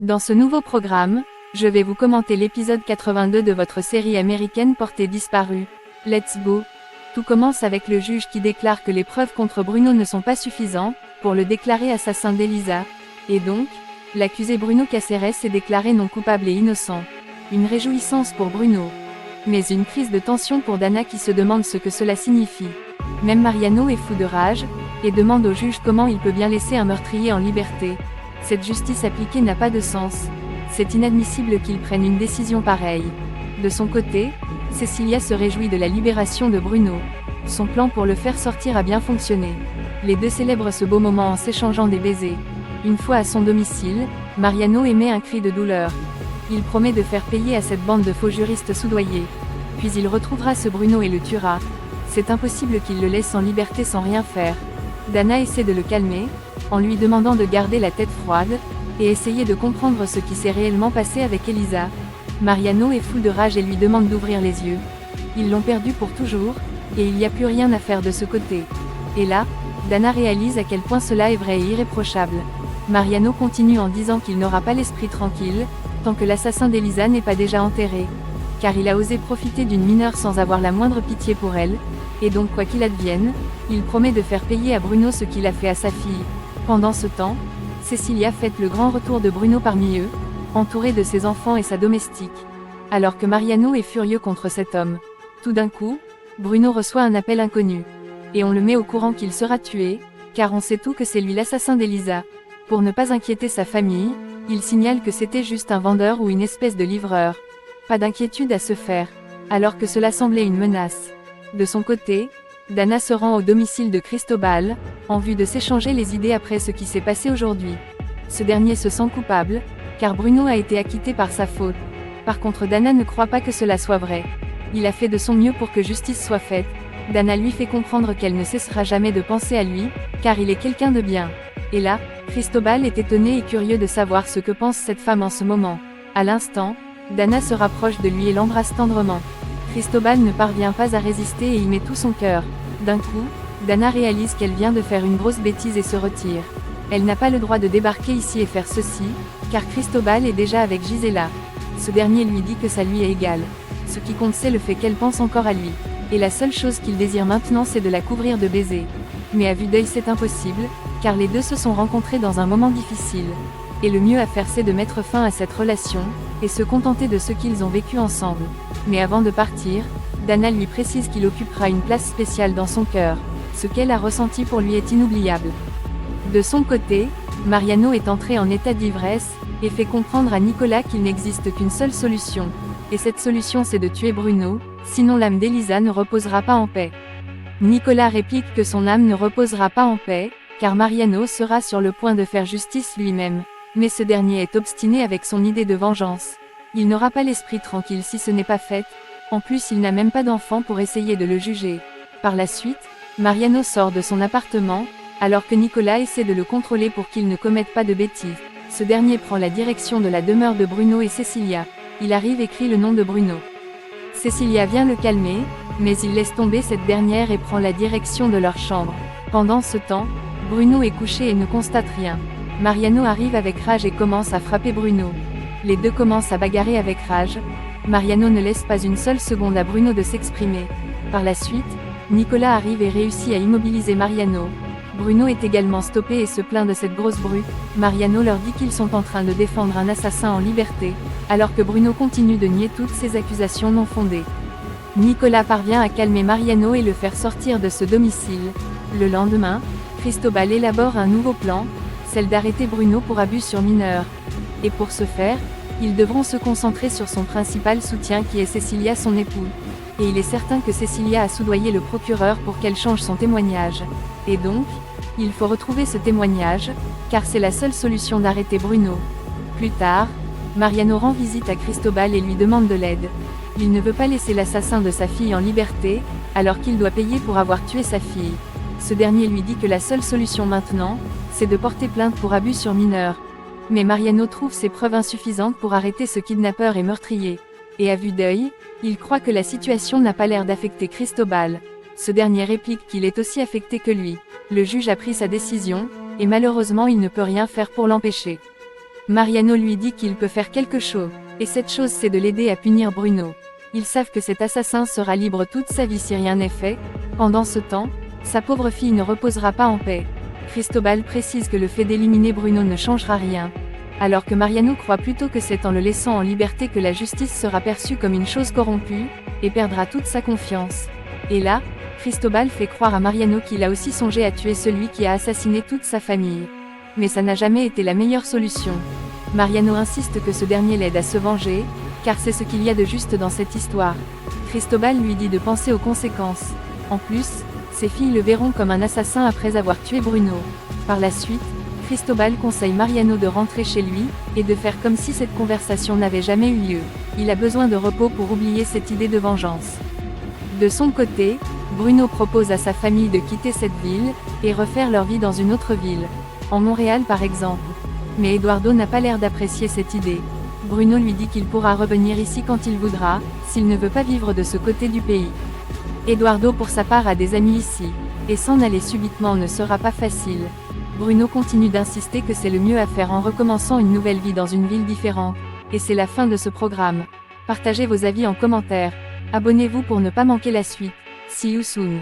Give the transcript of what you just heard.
Dans ce nouveau programme, je vais vous commenter l'épisode 82 de votre série américaine Portée disparue. Let's go! Tout commence avec le juge qui déclare que les preuves contre Bruno ne sont pas suffisantes pour le déclarer assassin d'Elisa. Et donc, l'accusé Bruno Caceres est déclaré non coupable et innocent. Une réjouissance pour Bruno. Mais une crise de tension pour Dana qui se demande ce que cela signifie. Même Mariano est fou de rage, et demande au juge comment il peut bien laisser un meurtrier en liberté. Cette justice appliquée n'a pas de sens. C'est inadmissible qu'il prenne une décision pareille. De son côté, Cecilia se réjouit de la libération de Bruno. Son plan pour le faire sortir a bien fonctionné. Les deux célèbrent ce beau moment en s'échangeant des baisers. Une fois à son domicile, Mariano émet un cri de douleur. Il promet de faire payer à cette bande de faux juristes soudoyés. Puis il retrouvera ce Bruno et le tuera. C'est impossible qu'il le laisse en liberté sans rien faire. Dana essaie de le calmer, en lui demandant de garder la tête froide, et essayer de comprendre ce qui s'est réellement passé avec Elisa. Mariano est fou de rage et lui demande d'ouvrir les yeux. Ils l'ont perdu pour toujours, et il n'y a plus rien à faire de ce côté. Et là, Dana réalise à quel point cela est vrai et irréprochable. Mariano continue en disant qu'il n'aura pas l'esprit tranquille, tant que l'assassin d'Elisa n'est pas déjà enterré. Car il a osé profiter d'une mineure sans avoir la moindre pitié pour elle, et donc quoi qu'il advienne, il promet de faire payer à Bruno ce qu'il a fait à sa fille. Pendant ce temps, Cecilia fête le grand retour de Bruno parmi eux, entouré de ses enfants et sa domestique. Alors que Mariano est furieux contre cet homme. Tout d'un coup, Bruno reçoit un appel inconnu. Et on le met au courant qu'il sera tué, car on sait tout que c'est lui l'assassin d'Elisa. Pour ne pas inquiéter sa famille, il signale que c'était juste un vendeur ou une espèce de livreur. Pas d'inquiétude à se faire, alors que cela semblait une menace. De son côté, Dana se rend au domicile de Cristobal, en vue de s'échanger les idées après ce qui s'est passé aujourd'hui. Ce dernier se sent coupable, car Bruno a été acquitté par sa faute. Par contre Dana ne croit pas que cela soit vrai. Il a fait de son mieux pour que justice soit faite. Dana lui fait comprendre qu'elle ne cessera jamais de penser à lui, car il est quelqu'un de bien. Et là, Cristobal est étonné et curieux de savoir ce que pense cette femme en ce moment. À l'instant, Dana se rapproche de lui et l'embrasse tendrement. Cristobal ne parvient pas à résister et y met tout son cœur. D'un coup, Dana réalise qu'elle vient de faire une grosse bêtise et se retire. Elle n'a pas le droit de débarquer ici et faire ceci, car Cristobal est déjà avec Gisela. Ce dernier lui dit que ça lui est égal. Ce qui compte c'est le fait qu'elle pense encore à lui. Et la seule chose qu'il désire maintenant c'est de la couvrir de baisers. Mais à vue d'œil c'est impossible, car les deux se sont rencontrés dans un moment difficile. Et le mieux à faire c'est de mettre fin à cette relation, et se contenter de ce qu'ils ont vécu ensemble. Mais avant de partir, Dana lui précise qu'il occupera une place spéciale dans son cœur. Ce qu'elle a ressenti pour lui est inoubliable. De son côté, Mariano est entré en état d'ivresse, et fait comprendre à Nicolas qu'il n'existe qu'une seule solution. Et cette solution c'est de tuer Bruno, sinon l'âme d'Elisa ne reposera pas en paix. Nicolas réplique que son âme ne reposera pas en paix, car Mariano sera sur le point de faire justice lui-même. Mais ce dernier est obstiné avec son idée de vengeance. Il n'aura pas l'esprit tranquille si ce n'est pas fait. En plus il n'a même pas d'enfant pour essayer de le juger. Par la suite, Mariano sort de son appartement, alors que Nicolas essaie de le contrôler pour qu'il ne commette pas de bêtises. Ce dernier prend la direction de la demeure de Bruno et Cecilia. Il arrive et crie le nom de Bruno. Cecilia vient le calmer, mais il laisse tomber cette dernière et prend la direction de leur chambre. Pendant ce temps, Bruno est couché et ne constate rien. Mariano arrive avec rage et commence à frapper Bruno. Les deux commencent à bagarrer avec rage. Mariano ne laisse pas une seule seconde à Bruno de s'exprimer. Par la suite, Nicolas arrive et réussit à immobiliser Mariano. Bruno est également stoppé et se plaint de cette grosse bru. Mariano leur dit qu'ils sont en train de défendre un assassin en liberté, alors que Bruno continue de nier toutes ces accusations non fondées. Nicolas parvient à calmer Mariano et le faire sortir de ce domicile. Le lendemain, Cristobal élabore un nouveau plan, celle d'arrêter Bruno pour abus sur mineur. Et pour ce faire, ils devront se concentrer sur son principal soutien qui est Cecilia son époux. Et il est certain que Cecilia a soudoyé le procureur pour qu'elle change son témoignage. Et donc, il faut retrouver ce témoignage, car c'est la seule solution d'arrêter Bruno. Plus tard, Mariano rend visite à Cristobal et lui demande de l'aide. Il ne veut pas laisser l'assassin de sa fille en liberté, alors qu'il doit payer pour avoir tué sa fille. Ce dernier lui dit que la seule solution maintenant, c'est de porter plainte pour abus sur mineur. Mais Mariano trouve ces preuves insuffisantes pour arrêter ce kidnappeur et meurtrier. Et à vue d'œil, il croit que la situation n'a pas l'air d'affecter Cristobal. Ce dernier réplique qu'il est aussi affecté que lui. Le juge a pris sa décision, et malheureusement il ne peut rien faire pour l'empêcher. Mariano lui dit qu'il peut faire quelque chose, et cette chose c'est de l'aider à punir Bruno. Ils savent que cet assassin sera libre toute sa vie si rien n'est fait. Pendant ce temps, sa pauvre fille ne reposera pas en paix. Cristobal précise que le fait d'éliminer Bruno ne changera rien. Alors que Mariano croit plutôt que c'est en le laissant en liberté que la justice sera perçue comme une chose corrompue, et perdra toute sa confiance. Et là, Cristobal fait croire à Mariano qu'il a aussi songé à tuer celui qui a assassiné toute sa famille. Mais ça n'a jamais été la meilleure solution. Mariano insiste que ce dernier l'aide à se venger, car c'est ce qu'il y a de juste dans cette histoire. Cristobal lui dit de penser aux conséquences. En plus, ses filles le verront comme un assassin après avoir tué Bruno. Par la suite, Cristobal conseille Mariano de rentrer chez lui, et de faire comme si cette conversation n'avait jamais eu lieu. Il a besoin de repos pour oublier cette idée de vengeance. De son côté, Bruno propose à sa famille de quitter cette ville, et refaire leur vie dans une autre ville. En Montréal par exemple. Mais Eduardo n'a pas l'air d'apprécier cette idée. Bruno lui dit qu'il pourra revenir ici quand il voudra, s'il ne veut pas vivre de ce côté du pays. Eduardo pour sa part a des amis ici, et s'en aller subitement ne sera pas facile. Bruno continue d'insister que c'est le mieux à faire en recommençant une nouvelle vie dans une ville différente, et c'est la fin de ce programme. Partagez vos avis en commentaire. Abonnez-vous pour ne pas manquer la suite. See you soon.